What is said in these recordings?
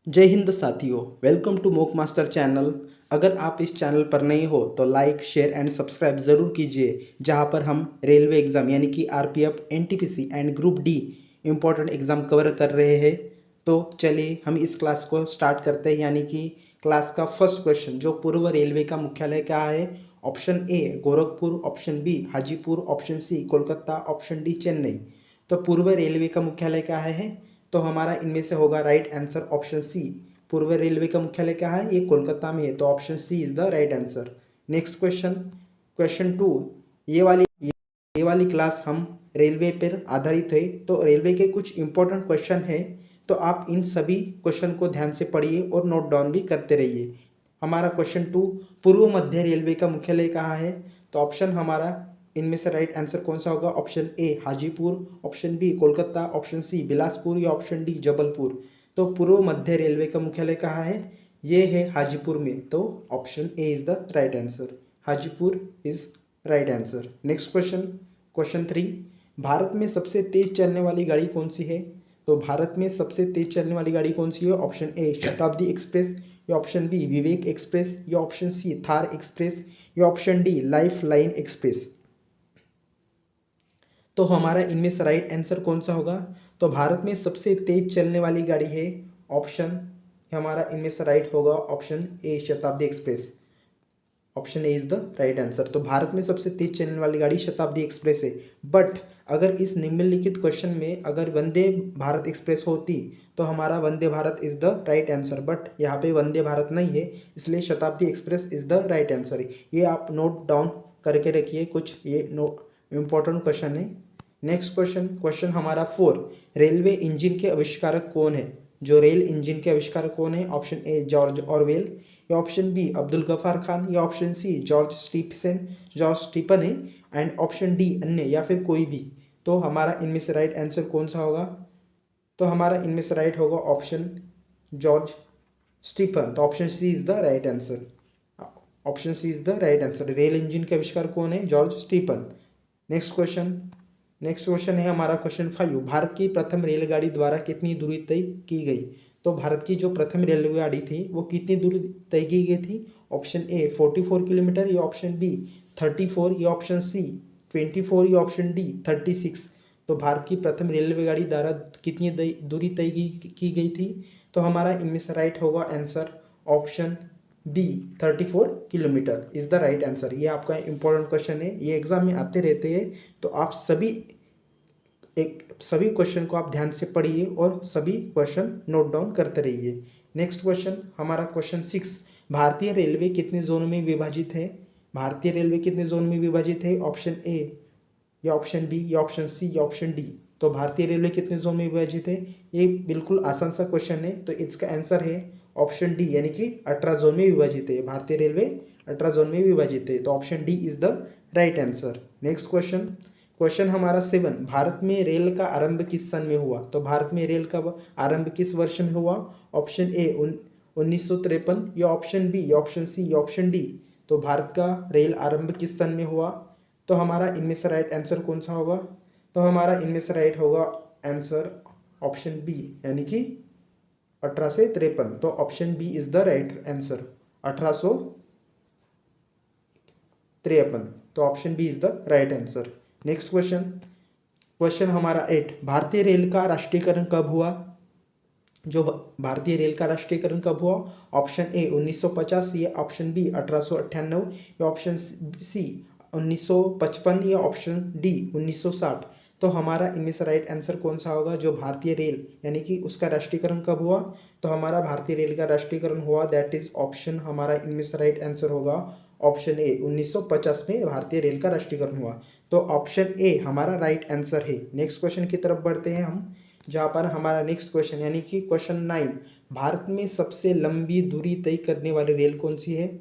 जय हिंद साथियों, welcome to mock master channel. अगर आप इस चैनल पर नए हो तो लाइक शेयर एंड सब्सक्राइब ज़रूर कीजिए, जहां पर हम रेलवे एग्ज़ाम यानी कि RPF, NTPC and group D important exam cover कर रहे हैं। तो चलिए हम इस क्लास को स्टार्ट करते हैं। यानी कि क्लास का फर्स्ट क्वेश्चन, जो पूर्व रेलवे का मुख्यालय क्या है? Option A Gorakhpur, option B Hajipur, option C Kolkata, option D Chennai. तो पूर्व रेलवे का मुख्यालय क्या है? तो हमारा इनमें से होगा राइट आंसर ऑप्शन सी। पूर्व रेलवे का मुख्यालय क्या है? ये कोलकाता में है, तो option C is the right answer. Next question, question two. ये वाली क्लास हम रेलवे पर आधारित है, तो रेलवे के कुछ इंपॉर्टेंट क्वेश्चन है, तो आप इन सभी क्वेश्चन को ध्यान से पढ़िए और नोट डाउन भी करते रहिए। हमारा क्वेश्चन टू, पूर्व मध्य रेलवे का मुख्यालय कहाँ है? तो ऑप्शन हमारा इनमें से राइट आंसर कौन सा होगा? Option A Hajipur, option B Kolkata, option C Bilaspur या ऑप्शन डी जबलपुर। तो पूर्व मध्य रेलवे का मुख्यालय कहाँ है? ये है हाजीपुर में, तो option A is the right answer. Hajipur is right answer. Next question, question three. Bharat में सबसे तेज चलने वाली गाड़ी कौन सी है? तो भारत में सबसे तेज चलने वाली गाड़ी कौन सी है? ऑप्शन ए शताब्दी एक्सप्रेस, या ऑप्शन बी विवेक एक्सप्रेस, या ऑप्शन सी थार एक्सप्रेस, या option D life line express. तो हमारा इनमें से राइट आंसर कौन सा होगा? तो भारत में सबसे तेज चलने वाली गाड़ी है, ऑप्शन हमारा इनमें से राइट होगा ऑप्शन ए शताब्दी express. Option A is the right answer. तो भारत में सबसे तेज चलने वाली गाड़ी शताब्दी एक्सप्रेस है। बट अगर इस निम्नलिखित क्वेश्चन में अगर वंदे भारत एक्सप्रेस होती तो हमारा Vande Bharat is the right answer, but यहाँ पे वंदे भारत नहीं है, इसलिए Shatabdi express is the right answer. ये आप नोट डाउन करके रखिए, कुछ ये नो इम्पोर्टेंट क्वेश्चन है। नेक्स्ट क्वेश्चन, क्वेश्चन हमारा फोर। रेलवे इंजन के आविष्कारक कौन है? जो रेल इंजन के आविष्कारक कौन है? ऑप्शन ए जॉर्ज ऑरवेल, या ऑप्शन बी अब्दुल गफार खान, या ऑप्शन सी जॉर्ज स्टीफन है, एंड ऑप्शन डी अन्य या फिर कोई भी। तो हमारा इनमें से राइट आंसर कौन सा होगा? तो हमारा इनमें से राइट होगा ऑप्शन जॉर्ज स्टीफन। तो option C is the right answer. Option C is the right answer. Rail engine के आविष्कार कौन है? George Stephen. Next question, next question है हमारा क्वेश्चन फाइव। भारत की प्रथम रेलगाड़ी द्वारा कितनी दूरी तय की गई? तो भारत की जो प्रथम रेलगाड़ी थी वो कितनी दूरी तय की गई थी? ऑप्शन ए 44 किलोमीटर, या ऑप्शन बी 34, या ऑप्शन सी 24, या ऑप्शन डी 36। तो भारत की प्रथम रेलगाड़ी द्वारा कितनी दूरी तय की गई थी? तो हमारा इनमें से राइट होगा answer option B 34 kilometre is the right answer. ये आपका इंपॉर्टेंट क्वेश्चन है, ये एग्जाम में आते रहते हैं, तो आप सभी क्वेश्चन को आप ध्यान से पढ़िए और सभी क्वेश्चन नोट डाउन करते रहिए। नेक्स्ट क्वेश्चन हमारा क्वेश्चन सिक्स। भारतीय रेलवे कितने जोन में विभाजित है? भारतीय रेलवे कितने जोन में विभाजित है? ऑप्शन ए, या ऑप्शन बी, या ऑप्शन सी, या ऑप्शन डी। तो भारतीय रेलवे कितने जोन में विभाजित है? ये बिल्कुल आसान सा क्वेश्चन है, तो इसका आंसर है ऑप्शन डी, यानी कि 18 जोन में विभाजित है। भारतीय रेलवे 18 जोन में विभाजित है, तो option D is the right answer. Next question, question हमारा सेवन। भारत में रेल का आरंभ किस सन में हुआ? तो भारत में रेल का आरंभ किस वर्ष में हुआ? ऑप्शन ए 1953, या ऑप्शन बी, या ऑप्शन सी, या ऑप्शन डी। तो भारत का रेल आरंभ किस सन में हुआ? तो हमारा इनमें से राइट आंसर कौन सा होगा? तो हमारा इनमें से राइट होगा आंसर ऑप्शन बी, यानी कि 1853। तो option B is the right answer, 1853। तो option B is the right answer. Next question, question हमारा एट। भारतीय रेल का राष्ट्रीयकरण कब हुआ? जो भारतीय रेल का राष्ट्रीयकरण कब हुआ? ऑप्शन ए 1950, या ऑप्शन बी 1898, या ऑप्शन सी 1955, या ऑप्शन डी 1960। तो हमारा इनमें से राइट आंसर कौन सा होगा? जो भारतीय रेल यानी कि उसका राष्ट्रीयकरण कब हुआ? तो हमारा भारतीय रेल का राष्ट्रीयकरण हुआ, दैट इज ऑप्शन हमारा इनमें से राइट आंसर होगा ऑप्शन ए 1950 में भारतीय रेल का राष्ट्रीयकरण हुआ। तो ऑप्शन ए हमारा राइट आंसर है। नेक्स्ट क्वेश्चन की तरफ बढ़ते हैं हम, जहाँ पर हमारा नेक्स्ट क्वेश्चन यानी कि क्वेश्चन नाइन। भारत में सबसे लंबी दूरी तय करने वाली रेल कौन सी है?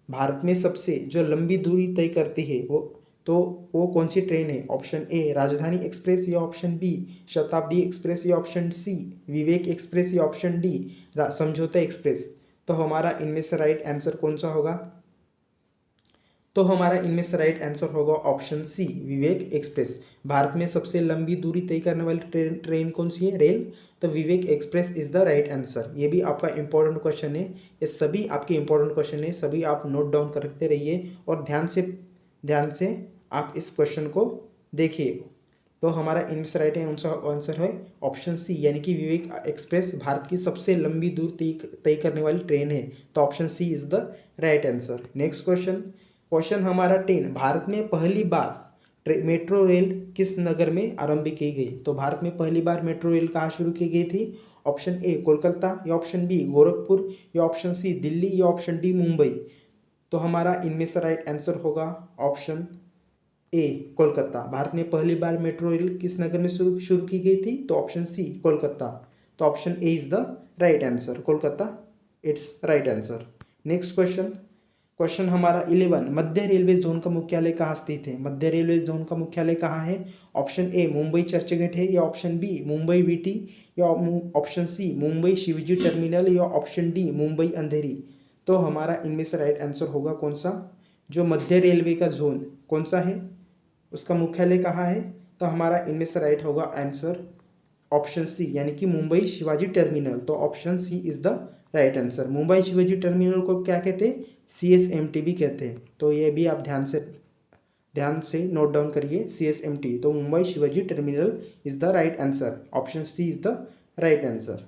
भारत में सबसे जो लंबी दूरी तय करती है वो कौन सी ट्रेन है? ऑप्शन ए राजधानी एक्सप्रेस, या ऑप्शन बी शताब्दी एक्सप्रेस, या ऑप्शन सी विवेक एक्सप्रेस, या ऑप्शन डी समझौता एक्सप्रेस। तो हमारा इनमें से राइट आंसर कौन सा होगा? तो हमारा इनमें से राइट आंसर होगा ऑप्शन सी, विवेक एक्सप्रेस। भारत में सबसे लंबी दूरी तय करने वाली ट्रेन कौन सी है? रेल। तो Vivek express is the right answer. ये भी आपका इंपॉर्टेंट क्वेश्चन है, ये सभी आपके इंपॉर्टेंट क्वेश्चन है, सभी आप नोट डाउन करते रहिए और ध्यान से आप इस क्वेश्चन को देखिए। तो हमारा इनमें से राइट आंसर है ऑप्शन सी, यानी कि विवेक एक्सप्रेस भारत की सबसे लंबी दूर तय करने वाली ट्रेन है। तो option C is the right answer. Next question हमारा 10, भारत में पहली बार मेट्रो रेल किस नगर में आरंभ की गई? तो भारत में पहली बार मेट्रो रेल कहाँ शुरू की गई थी? ऑप्शन ए कोलकाता, या ऑप्शन बी गोरखपुर, या ऑप्शन सी दिल्ली, या ऑप्शन डी मुंबई। तो हमारा इनमें से राइट आंसर होगा ऑप्शन ए कोलकाता। भारत में पहली बार मेट्रो रेल किस नगर में शुरू की गई थी? तो ऑप्शन सी कोलकाता। तो option A is the right answer, Kolkata it's right answer. Next question हमारा 11, मध्य रेलवे जोन का मुख्यालय कहाँ स्थित है? मध्य रेलवे जोन का मुख्यालय कहाँ है? ऑप्शन ए मुंबई चर्चगेट है, या ऑप्शन बी मुंबई वीटी, या option C Mumbai Shivji terminal, या ऑप्शन डी मुंबई अंधेरी। तो हमारा इनमें से राइट आंसर होगा कौन सा? जो मध्य रेलवे का जोन कौन सा है, उसका मुख्यालय कहाँ है? तो हमारा इनमें से राइट होगा आंसर ऑप्शन सी, यानी कि मुंबई शिवाजी टर्मिनल। तो option C is the right answer. Mumbai Shivaji terminal को क्या कहते हैं? CSMT भी कहते हैं। तो ये भी आप ध्यान से नोट डाउन करिए, CSMT। तो Mumbai Shivaji terminal is the right answer, option C is the right answer.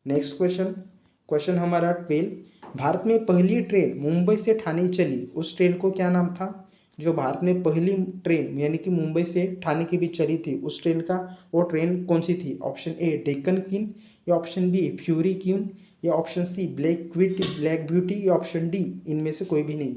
Next question हमारा 12, भारत में पहली ट्रेन मुंबई से ठाणे चली, उस ट्रेन को क्या नाम था? जो भारत में पहली ट्रेन यानी कि मुंबई से ठाणे के बीच चली थी, उस ट्रेन का वो ट्रेन कौन सी थी? ऑप्शन ए डेक्कन क्वीन, या ऑप्शन बी फ्यूरी क्वीन, या ऑप्शन सी ब्लैक ब्यूटी, या ऑप्शन डी इनमें से कोई भी नहीं।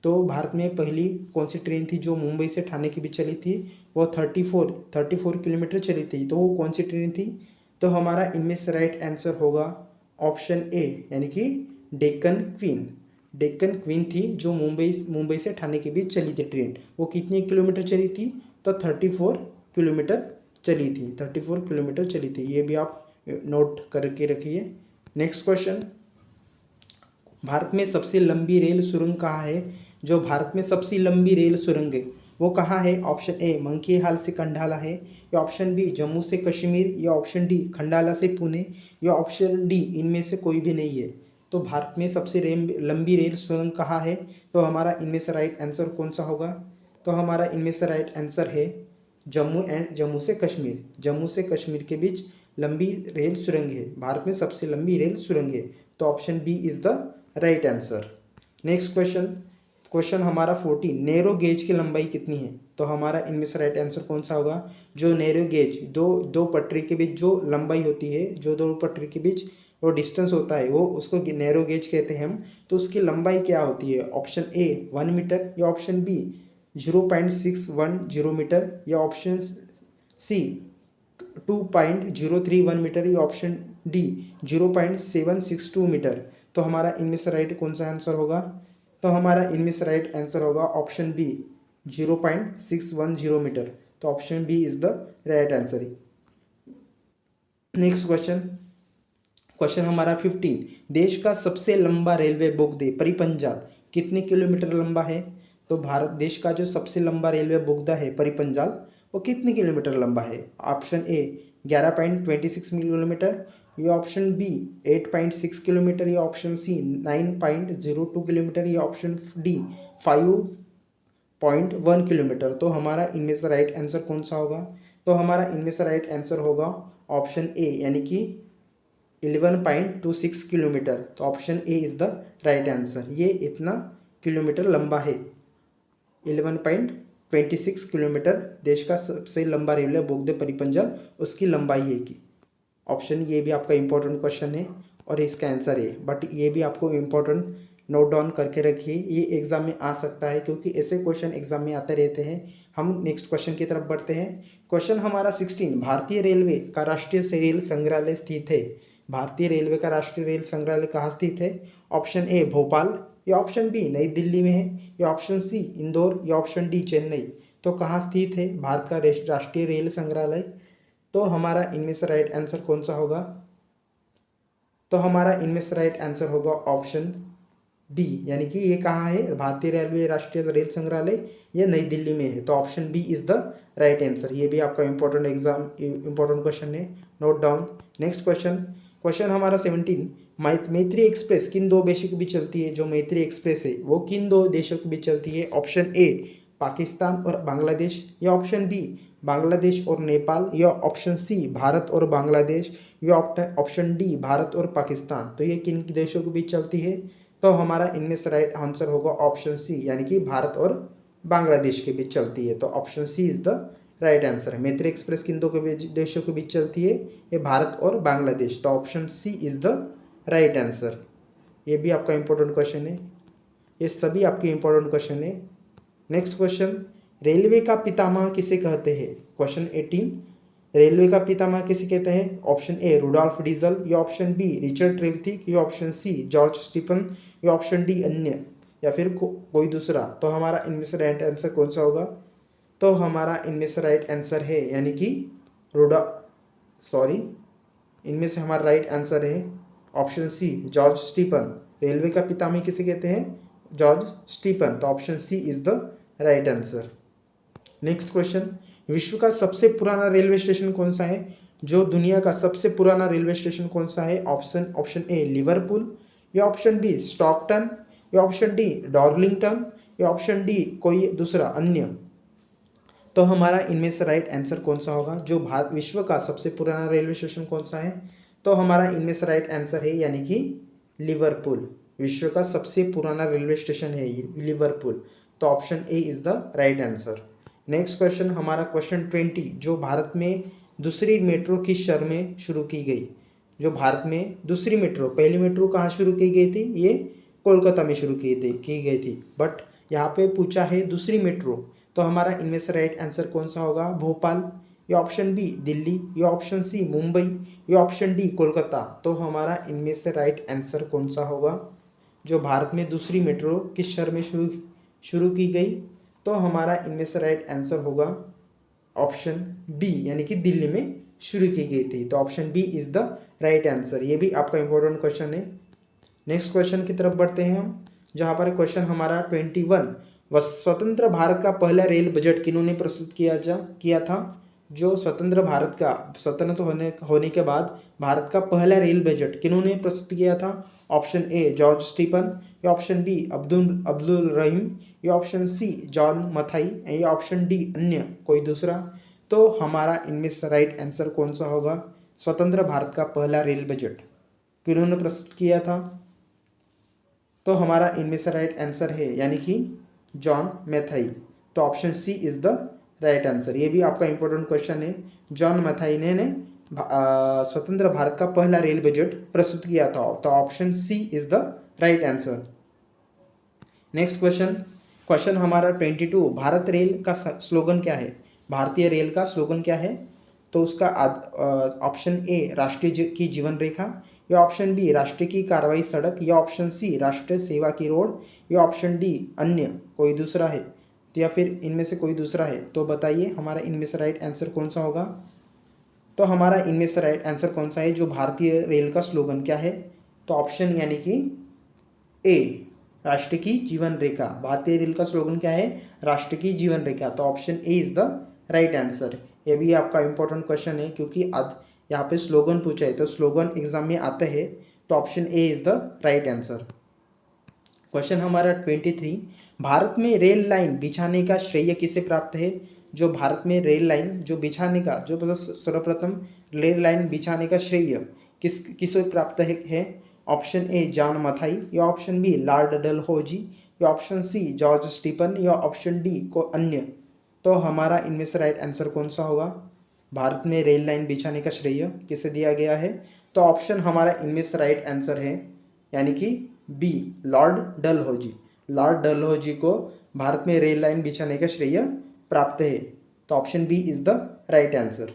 तो भारत में पहली कौन सी ट्रेन थी जो मुंबई से ठाणे के बीच चली थी? वो 34 किलोमीटर चली थी। तो वो कौन सी ट्रेन थी? तो हमारा इनमें से राइट आंसर होगा ऑप्शन ए, यानी कि डेक्कन क्वीन थी, जो मुंबई से ठाणे के बीच चली थी ट्रेन। वो कितने किलोमीटर चली थी? तो 34 किलोमीटर चली थी, 34 किलोमीटर चली थी। ये भी आप नोट करके रखिए। नेक्स्ट क्वेश्चन, भारत में सबसे लंबी रेल सुरंग कहाँ है? जो भारत में सबसे लंबी रेल सुरंग है वो कहाँ है? ऑप्शन ए मंकीहाल से कंडाला है, या ऑप्शन बी जम्मू से कश्मीर, या ऑप्शन डी खंडाला से पुणे, या ऑप्शन डी इनमें से कोई भी नहीं है। तो भारत में सबसे लंबी रेल सुरंग कहाँ है? तो हमारा इनमें से राइट आंसर कौन सा होगा? तो हमारा इनमें से राइट आंसर है जम्मू से कश्मीर के बीच लंबी रेल सुरंग है, भारत में सबसे लंबी रेल सुरंग है। तो option B is the right answer. Next question हमारा 14, नैरो गेज की लंबाई कितनी है? तो हमारा इनमें से राइट आंसर कौन सा होगा? जो नैरो गेज दो पटरी के बीच जो लंबाई होती है, जो दो पटरी के बीच वो डिस्टेंस होता है, वो उसको नैरो गेज कहते हैं हम। तो उसकी लंबाई क्या होती है? ऑप्शन ए 1 मीटर, या ऑप्शन बी 0.610 मीटर, या ऑप्शन सी 2.031 मीटर, या ऑप्शन डी 0.762 मीटर। तो हमारा इनमें से राइट कौन सा आंसर होगा? तो हमारा इनमें से राइट आंसर होगा ऑप्शन बी 0.610 मीटर। तो option B is the right answer. Next question हमारा 15, देश का सबसे लंबा रेलवे बोगदे परिपंजाल कितने किलोमीटर लंबा है? तो भारत देश का जो सबसे लंबा रेलवे बोगदा है परिपंजाल, वो कितने किलोमीटर लंबा है? ऑप्शन ए 11.26 किलोमीटर, या ऑप्शन बी 8.6 किलोमीटर, या ऑप्शन सी 9.02 किलोमीटर, या ऑप्शन डी 5.1 किलोमीटर। तो हमारा इनमें से राइट आंसर कौन सा होगा? तो हमारा इनमें से राइट आंसर होगा ऑप्शन ए, यानी कि 11.26 किलोमीटर। तो option A is the right answer. ये इतना किलोमीटर लंबा है, 11.26 किलोमीटर देश का सबसे लंबा रेलवे बोगदे परिपंजाल, उसकी लंबाई है की। ऑप्शन ये भी आपका इंपॉर्टेंट क्वेश्चन है और इसका आंसर है, बट ये भी आपको इंपॉर्टेंट नोट डाउन करके रखिए, ये एग्जाम में आ सकता है क्योंकि ऐसे क्वेश्चन एग्जाम में आते रहते हैं। हम नेक्स्ट क्वेश्चन की तरफ बढ़ते हैं। क्वेश्चन हमारा 16, भारतीय रेलवे का राष्ट्रीय रेल संग्रहालय स्थित है। भारतीय रेलवे का राष्ट्रीय रेल संग्रहालय कहाँ स्थित है? ऑप्शन ए भोपाल, या ऑप्शन बी नई दिल्ली में है, या ऑप्शन सी इंदौर, या ऑप्शन डी चेन्नई। तो कहाँ स्थित है भारत का राष्ट्रीय रेल संग्रहालय? तो हमारा इनमें से राइट आंसर कौन सा होगा? तो हमारा इनमें से राइट आंसर होगा ऑप्शन बी, यानी कि ये कहाँ है, भारतीय रेलवे राष्ट्रीय रेल संग्रहालय, ये नई दिल्ली में है। तो option B is the right answer. ये भी आपका इंपॉर्टेंट क्वेश्चन है, note down. Next question, question हमारा 17, मैत्री एक्सप्रेस किन दो देशों के बीच चलती है? जो मैत्री एक्सप्रेस है वो किन दो देशों के बीच चलती है? ऑप्शन ए पाकिस्तान और बांग्लादेश, या ऑप्शन बी बांग्लादेश और नेपाल, या ऑप्शन सी भारत और बांग्लादेश, या ऑप्शन डी भारत और पाकिस्तान। तो ये किन देशों के बीच चलती है? तो हमारा इनमें से राइट आंसर होगा ऑप्शन सी, यानी कि भारत और बांग्लादेश के बीच चलती है। तो option C is the right answer है। मैत्री एक्सप्रेस किन दो के बीच देशों के बीच चलती है? ये भारत और बांग्लादेश। तो option C is the right answer. ये भी आपका इंपॉर्टेंट क्वेश्चन है, ये सभी आपके इंपॉर्टेंट क्वेश्चन है। नेक्स्ट क्वेश्चन, रेलवे का पितामह किसे कहते हैं? क्वेश्चन 18, रेलवे का पितामह किसे कहते हैं? ऑप्शन ए रुडॉल्फ डीजल, या ऑप्शन बी रिचर्ड ट्रेवथिक, या ऑप्शन सी जॉर्ज स्टीफन, या ऑप्शन डी अन्य, या फिर कोई दूसरा। तो हमारा इनमें से राइट आंसर कौन सा होगा? तो हमारा इनमें से राइट आंसर है, यानी कि इनमें से हमारा राइट आंसर है option C George Stephen. Railway का पितामह किसे कहते हैं? George Stephen. तो option C is the right answer. Next question, विश्व का सबसे पुराना रेलवे स्टेशन कौन सा है? जो दुनिया का सबसे पुराना रेलवे स्टेशन कौन सा है? ऑप्शन ए लिवरपूल, या ऑप्शन बी स्टॉकटन, या ऑप्शन डी डॉर्लिंगटन, या ऑप्शन डी कोई दूसरा अन्य। तो हमारा इनमें से राइट आंसर कौन सा होगा? जो भारत विश्व का सबसे पुराना रेलवे स्टेशन कौन सा है? तो हमारा इनमें से राइट आंसर है, यानी कि लिवरपूल। विश्व का सबसे पुराना रेलवे स्टेशन है लिवरपूल। तो option A is the right answer. Next question हमारा क्वेश्चन 20, जो भारत में दूसरी मेट्रो किस शहर में शुरू की गई? जो भारत में दूसरी मेट्रो, पहली मेट्रो कहाँ शुरू की गई थी? ये कोलकाता में शुरू की गई थी, बट यहाँ पे पूछा है दूसरी मेट्रो। तो हमारा इनमें से राइट आंसर कौन सा होगा? भोपाल, या ऑप्शन बी दिल्ली, या ऑप्शन सी मुंबई, या ऑप्शन डी कोलकाता। तो हमारा इनमें से राइट आंसर कौन सा होगा? जो भारत में दूसरी मेट्रो किस शहर में शुरू की गई? तो हमारा इनमें से राइट आंसर होगा ऑप्शन बी, यानी कि दिल्ली में शुरू की गई थी। तो option B is the right answer. ये भी आपका इंपॉर्टेंट क्वेश्चन है। नेक्स्ट क्वेश्चन की तरफ बढ़ते हैं हम, जहाँ पर क्वेश्चन हमारा 21, स्वतंत्र भारत का पहला रेल बजट किन्होंने प्रस्तुत किया था? जो स्वतंत्र होने के बाद भारत का पहला रेल बजट किन्होंने प्रस्तुत किया था? ऑप्शन ए जॉर्ज स्टीफन, या ऑप्शन बी अब्दुल रहीम, या ऑप्शन सी जॉन मथाई, या ऑप्शन डी अन्य कोई दूसरा। तो हमारा इनमें से राइट आंसर कौन सा होगा? स्वतंत्र भारत का पहला रेल बजट किन्होंने प्रस्तुत किया था? तो हमारा इनमें से राइट आंसर है, यानी कि जॉन मैथाई। तो option C is the right answer. ये भी आपका इंपॉर्टेंट क्वेश्चन है। जॉन मैथाई ने स्वतंत्र भारत का पहला रेल बजट प्रस्तुत किया था। तो option C is the right answer. Next question हमारा 22, भारत रेल का स्लोगन क्या है? भारतीय रेल का स्लोगन क्या है? तो उसका ऑप्शन ए राष्ट्रीय की जीवन रेखा, या ऑप्शन बी राष्ट्र की कार्रवाई सड़क, या ऑप्शन सी राष्ट्र सेवा की रोड, या ऑप्शन डी अन्य कोई दूसरा है। तो या फिर इनमें से कोई दूसरा है। तो बताइए हमारा इनमें से राइट आंसर कौन सा होगा? तो हमारा इनमें से राइट आंसर कौन सा है? जो भारतीय रेल का स्लोगन क्या है? तो ऑप्शन यानी कि ए राष्ट्र की जीवन रेखा। भारतीय रेल का स्लोगन क्या है? राष्ट्र की जीवन रेखा। तो option A is the right answer. ये भी आपका इंपॉर्टेंट क्वेश्चन है, क्योंकि यहाँ पे स्लोगन पूछा है, तो स्लोगन एग्जाम में आते हैं। तो option A is the right answer. Question हमारा 23, भारत में रेल लाइन बिछाने का श्रेय किसे प्राप्त है? जो भारत में रेल लाइन जो बिछाने का जो सर्वप्रथम रेल लाइन बिछाने का श्रेय किसे प्राप्त है? ऑप्शन ए जॉन मथाई, या ऑप्शन बी लॉर्ड डलहौजी, या ऑप्शन सी जॉर्ज स्टीफन, या ऑप्शन डी को अन्य। तो हमारा इनमें से राइट आंसर कौन सा होगा? भारत में रेल लाइन बिछाने का श्रेय किसे दिया गया है? तो ऑप्शन हमारा इनमें से राइट आंसर है, यानी कि B Lord Dalhousie. Lord Dalhousie को भारत में रेल लाइन बिछाने का श्रेय प्राप्त है। तो option B is the right answer.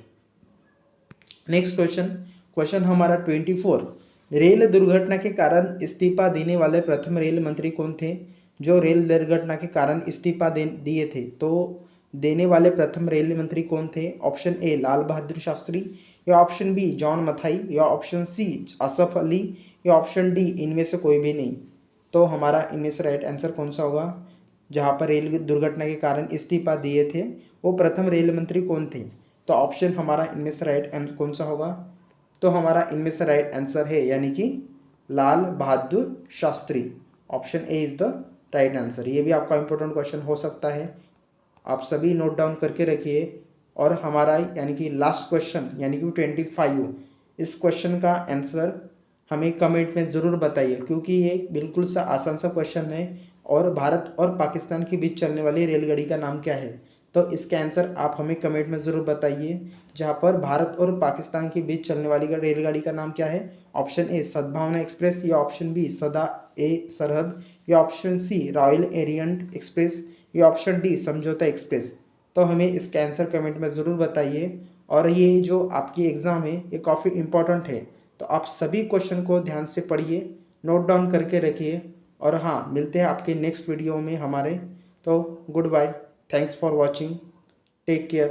Next question हमारा 24, रेल दुर्घटना के कारण इस्तीफा देने वाले प्रथम रेल मंत्री कौन थे? जो रेल दुर्घटना के कारण इस्तीफा दिए थे, तो देने वाले प्रथम रेल मंत्री कौन थे? ऑप्शन ए लाल बहादुर शास्त्री, या ऑप्शन बी जॉन मथाई, या ऑप्शन सी असफ अली, या ऑप्शन डी इनमें से कोई भी नहीं। तो हमारा इनमें से राइट आंसर कौन सा होगा? जहाँ पर रेल दुर्घटना के कारण इस्तीफा दिए थे वो प्रथम रेल मंत्री कौन थे? तो ऑप्शन हमारा इनमें से राइट आंसर कौन सा होगा? तो हमारा इनमें से राइट आंसर है यानी कि Lal Bahadur Shastri. Option A is the right answer. ये भी आपका इंपॉर्टेंट क्वेश्चन हो सकता है, आप सभी नोट डाउन करके रखिए। और हमारा यानी कि लास्ट क्वेश्चन यानी कि 25, इस क्वेश्चन का आंसर हमें कमेंट में ज़रूर बताइए, क्योंकि ये बिल्कुल सा आसान सा क्वेश्चन है। और भारत और पाकिस्तान के बीच चलने वाली रेलगाड़ी का नाम क्या है? तो इसका आंसर आप हमें कमेंट में ज़रूर बताइए। जहाँ पर भारत और पाकिस्तान के बीच चलने वाली रेलगाड़ी का नाम क्या है? ऑप्शन ए सद्भावना एक्सप्रेस, या ऑप्शन बी सदा ए सरहद, या ऑप्शन सी रॉयल एरियंट एक्सप्रेस, या ऑप्शन डी समझौता एक्सप्रेस। तो हमें इसका आंसर कमेंट में ज़रूर बताइए। और ये जो आपकी एग्ज़ाम है ये काफ़ी इम्पॉर्टेंट है, तो आप सभी क्वेश्चन को ध्यान से पढ़िए, नोट डाउन करके रखिए। और हाँ, मिलते हैं आपके नेक्स्ट वीडियो में हमारे। तो good bye, thanks for watching, take care.